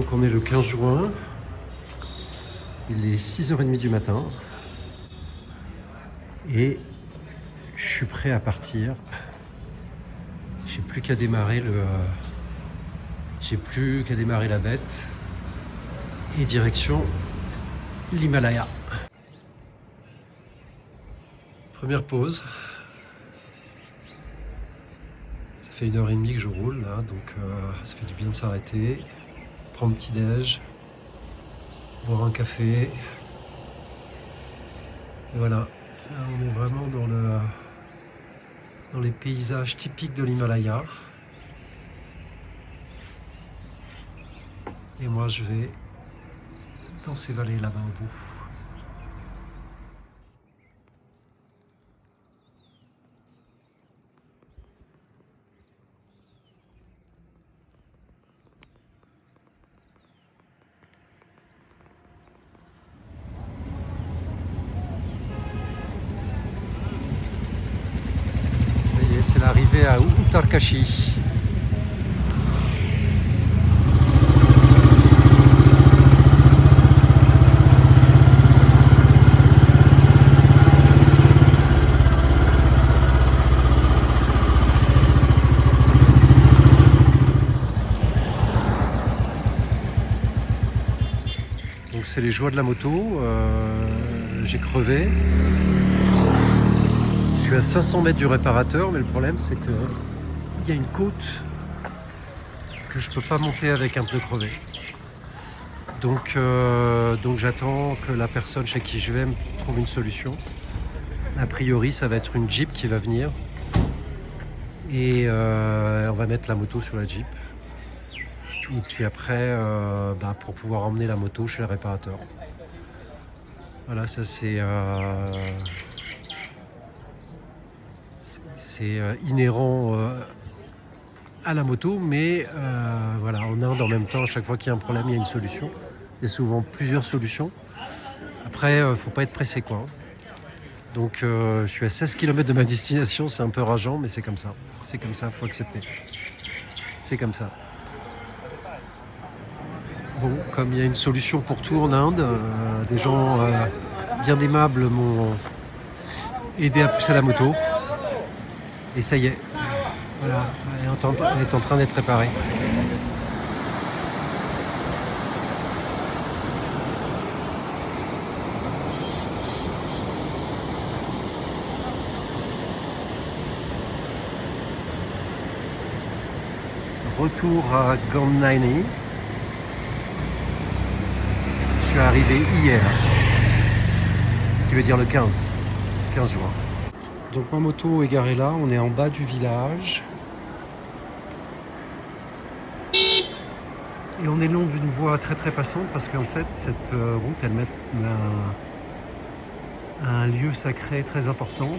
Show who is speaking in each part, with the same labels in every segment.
Speaker 1: Donc on est le 15 juin, il est 6h30 du matin et je suis prêt à partir. J'ai plus qu'à démarrer la bête et direction l'Himalaya. Première pause. Ça fait 1h30 que je roule là, donc ça fait du bien de s'arrêter, prendre petit déj, boire un café. Et voilà, là, on est vraiment dans les paysages typiques de l'Himalaya. Et moi je vais dans ces vallées là-bas au bout. Ça y est, c'est l'arrivée à Uttarkashi. Donc c'est les joies de la moto, j'ai crevé. Je suis à 500 mètres du réparateur, mais le problème c'est que il y a une côte que je peux pas monter avec un pneu crevé. Donc j'attends que la personne chez qui je vais me trouve une solution. A priori ça va être une Jeep qui va venir et on va mettre la moto sur la Jeep. Et puis après, pour pouvoir emmener la moto chez le réparateur. Voilà, ça c'est inhérent à la moto, mais voilà, en Inde en même temps, à chaque fois qu'il y a un problème, il y a une solution. Il y a souvent plusieurs solutions. Après, faut pas être pressé, quoi. Donc je suis à 16 km de ma destination, c'est un peu rageant, mais c'est comme ça. C'est comme ça, faut accepter. C'est comme ça. Bon, comme il y a une solution pour tout en Inde, des gens bien aimables m'ont aidé à pousser la moto. Et ça y est, voilà, elle est en train d'être réparée. Retour à Gannaini. Je suis arrivé hier, ce qui veut dire le 15 juin. Donc ma moto est garée là, on est en bas du village. Et on est le long d'une voie très très passante parce qu'en fait cette route elle mène à un lieu sacré très important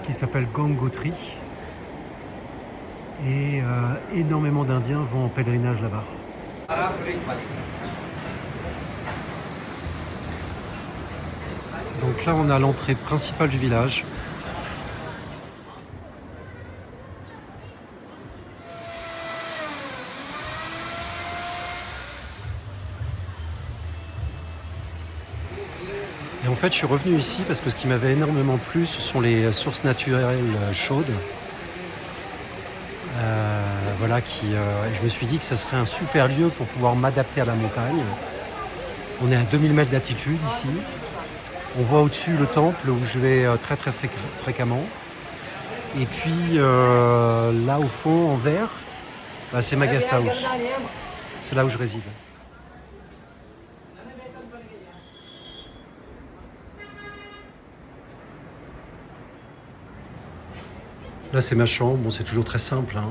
Speaker 1: qui s'appelle Gangotri. Et énormément d'Indiens vont en pèlerinage là-bas. Donc là on a l'entrée principale du village. Et en fait je suis revenu ici parce que ce qui m'avait énormément plu ce sont les sources naturelles chaudes. Voilà, je me suis dit que ça serait un super lieu pour pouvoir m'adapter à la montagne. On est à 2000 mètres d'altitude ici. On voit au-dessus le temple où je vais très très fréquemment. Et puis là au fond en vert, c'est ma guest house. C'est là où je réside. Là c'est ma chambre, bon c'est toujours très simple, hein.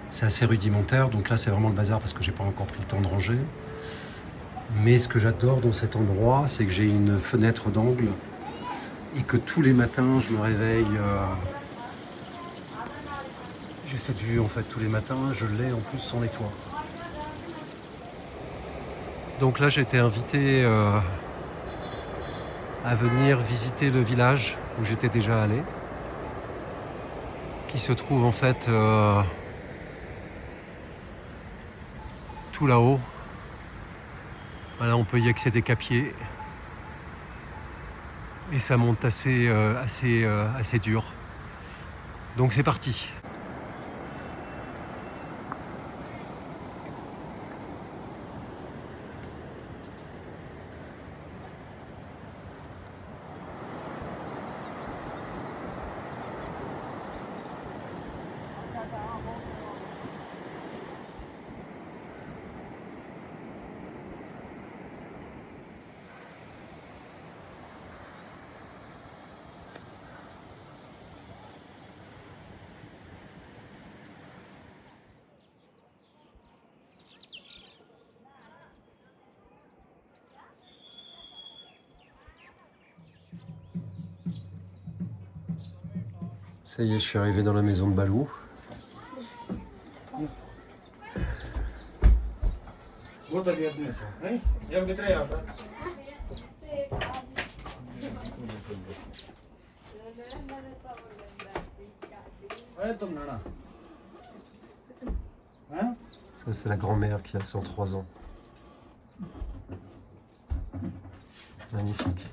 Speaker 1: C'est assez rudimentaire, donc là c'est vraiment le bazar parce que j'ai pas encore pris le temps de ranger. Mais ce que j'adore dans cet endroit, c'est que j'ai une fenêtre d'angle et que tous les matins je me réveille. J'ai cette vue en fait tous les matins, je l'ai en plus sans les toits. Donc là j'ai été invité à venir visiter le village où j'étais déjà allé, qui se trouve en fait tout là-haut. Voilà, on peut y accéder qu'à pied. Et ça monte assez dur. Donc c'est parti. Ça y est, je suis arrivé dans la maison de Balou. Ça, c'est la grand-mère qui a 103 ans. Magnifique.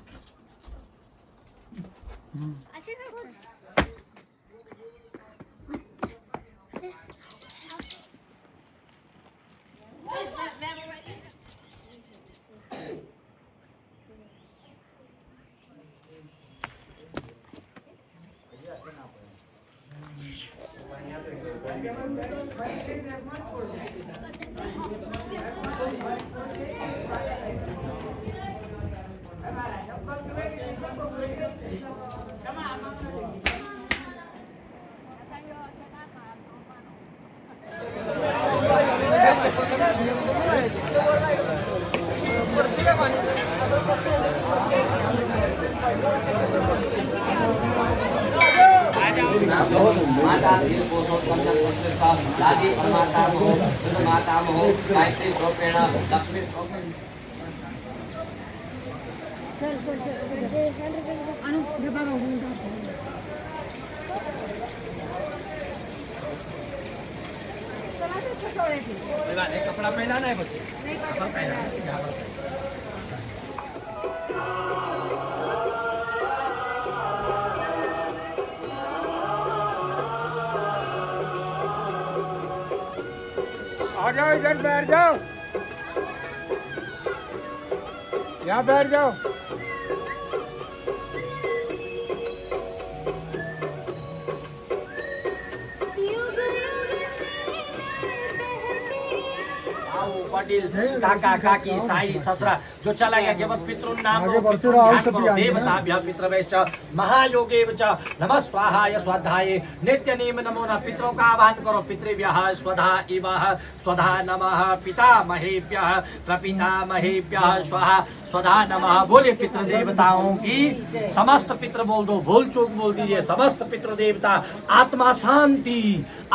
Speaker 2: कपड़ा पहना नहीं बच्चे आ जाओ इधर बैठ जाओ यहाँ बैठ जाओ वडील काका काकी साई ससुरा जो चला गया केवल पितृनाम देवताभ्यः पितृभ्यश्च महायोगेव च नमः स्वाहाय स्वाध्याय नित्य नियम नमो नमः पितरों का आह्वान करो पितृभ्यः स्वधा इवः स्वधा नमः पितामहेभ्यः प्रपितामहेभ्यः स्वाहा स्वधा नमः। बोले पितृ देवताओं की समस्त पितृ बोल दो भूल चूक बोल दीजिए समस्त पितृ देवता आत्मा शांति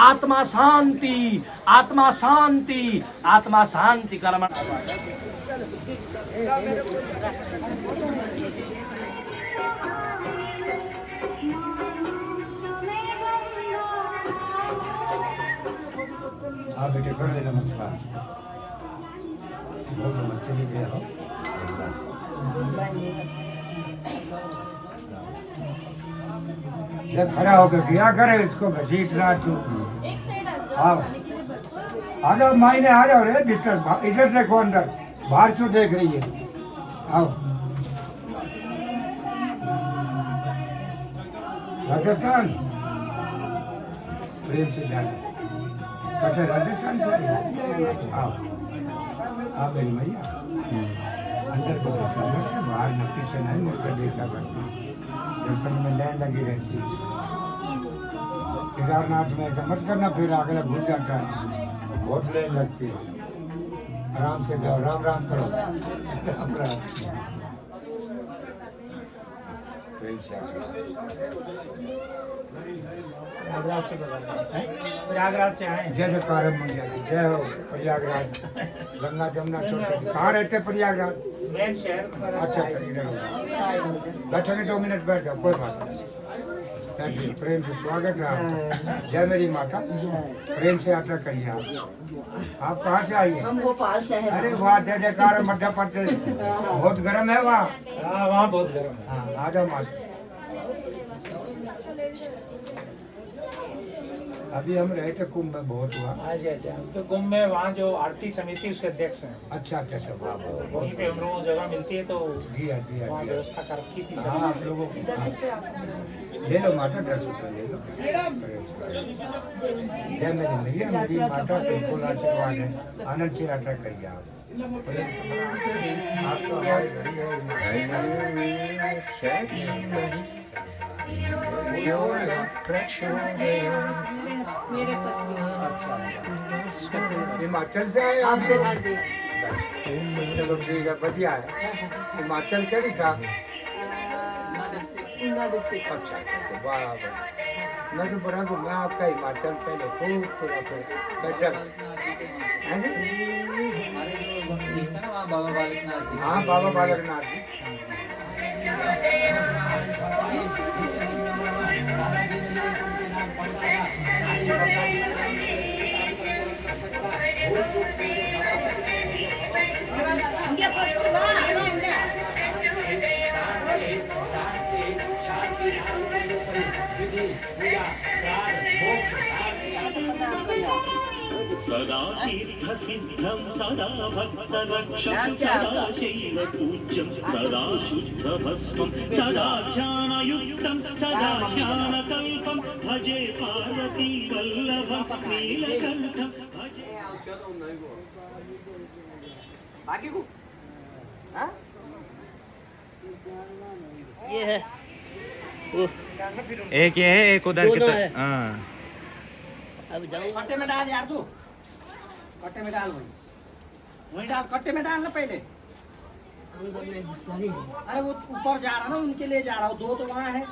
Speaker 2: आत्मा शांति आत्मा शांति आत्मा शांति कर्म
Speaker 3: आप बेटे कर देना मत चले गया हो खड़ा होकर क्या करे इसको घसीट रहा तू आओ आ जाओ मायने आ जाओ रे भीतर इधर देखो अंदर बाहर क्यों देख रही है आओ राजस्थान प्रेम से जाना कटे राजस्थान से आओ आप मेरी मैया अंदर को देखा करते बाहर नक्की से नहीं मुड़कर देखा करती दर्शन में लाइन लगी रहती केदारनाथ में ऐसा मत करना फिर अगला भूल जाता है बहुत लाइन लगती है आराम से जाओ राम राम करो राम राम
Speaker 2: प्रयागराज से आए
Speaker 3: जय जयकार मंदिर जय हो प्रयागराज गंगा जमुना छोटे कहाँ रहते प्रयागराज
Speaker 2: मेन शहर
Speaker 3: अच्छा अच्छा इधर बैठेंगे 2 मिनट बैठ जाओ कोई बात नहीं प्रेम से स्वागत है आपका। जय मेरी माता। प्रेम से यात्रा करिए आप कहाँ से आइए?
Speaker 4: हम भोपाल से हैं।
Speaker 3: अरे वाह, जय जयकार मध्य प्रदेश। बहुत गर्म है वहाँ।
Speaker 5: हाँ वहाँ बहुत गर्म है।
Speaker 3: हाँ आ जाओ माता। अभी हम रहे थे कुंभ में, बहुत हुआ।
Speaker 5: अच्छा अच्छा, तो कुंभ में वहाँ जो आरती समिति उसके अध्यक्ष हैं,
Speaker 3: अच्छा अच्छा अच्छा, वाह वाह।
Speaker 5: वहीं पे हम लोगों को जगह मिलती है तो
Speaker 3: जी हाँ जी हाँ
Speaker 5: वहाँ
Speaker 3: जी हाँ।
Speaker 5: व्यवस्था कर रखी थी।
Speaker 3: हाँ आप लोगों को ले लो माता, 10 रुपये ले लो। जय मेरी मैया, मेरी माता बिल्कुल आशीर्वाद है। आनंद से यात्रा करिए आप। आपका हमारे घर हिमाचल से आए आप लोग? चलो ठीक है, बढ़िया है। हिमाचल क्या भी था? अच्छा अच्छा अच्छा, वाह वाह। मैं तो बड़ा घूमा आपका हिमाचल, पहले खूब थोड़ा गजब है जी। हाँ बाबा बालकनाथ जी।
Speaker 6: सदा तीर्थसिद्धं सदा भक्तरक्षं सदा शैलपूज्यं सदा शुद्धभस्मं सदा ध्यानयुक्तं सदा ज्ञानकल्पं भजे पार्वती वल्लभं नीलकण्ठं भजे।
Speaker 7: ये है एक ये है, एक उधर की तरफ। हाँ अब जाओ
Speaker 2: कट्टे में डाल यार तू, कट्टे में डाल वही वही डाल, कट्टे में डाल ना पहले। अरे वो ऊपर जा रहा ना, उनके लिए जा रहा हूँ, 2 तो वहाँ है।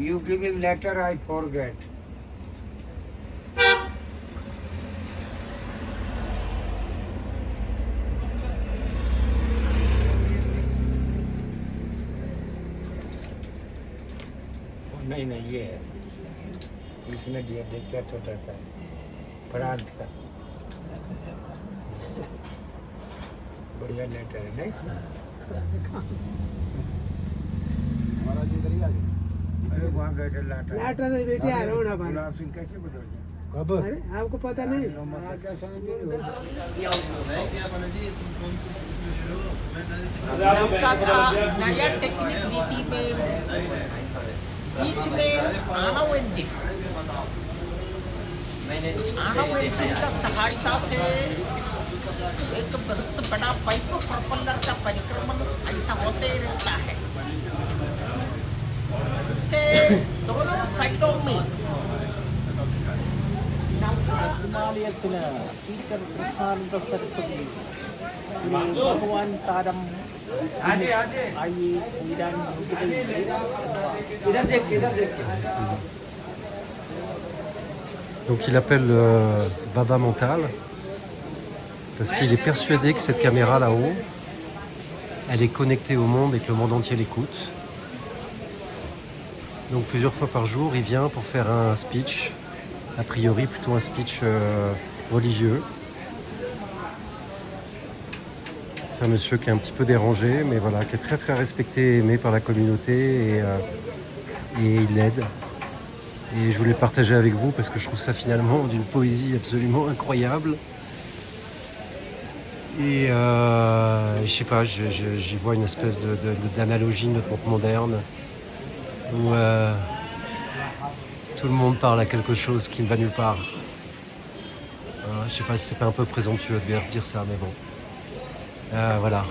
Speaker 3: You giving letter, I forget. नहीं नहीं, ये है, इसमें दिया देखा छोटा सा फ्रांस का। बढ़िया लेटर है नहीं? अरे वहाँ गए थे लाटा।
Speaker 8: लाटा नहीं बेटी, आ रहा हूँ ना भाई।
Speaker 3: गुलाब सिंह कैसे बदल गए?
Speaker 8: कब? अरे आपको पता नहीं?
Speaker 9: नया टेक्निक नीति में बीच में आणव इंजन का सहायता से एक बहुत बड़ा पाइप प्रोपेलर का परिक्रमण ऐसा होते रहता है। उसके दोनों साइडों में सरस्वती भगवान तारम आइए
Speaker 2: इधर देख, इधर देख।
Speaker 1: Donc il appelle Baba Mental parce qu'il est persuadé que cette caméra là-haut, elle est connectée au monde et que le monde entier l'écoute. Donc plusieurs fois par jour, il vient pour faire un speech, a priori plutôt un speech religieux. C'est un monsieur qui est un petit peu dérangé, mais voilà, qui est très très respecté et aimé par la communauté et il aide. Et je voulais le partager avec vous parce que je trouve ça finalement d'une poésie absolument incroyable. Et je sais pas, j'y vois une espèce d'analogie de notre monde moderne où tout le monde parle à quelque chose qui ne va nulle part. Je sais pas si c'est pas un peu présomptueux de dire ça, mais bon. Voilà.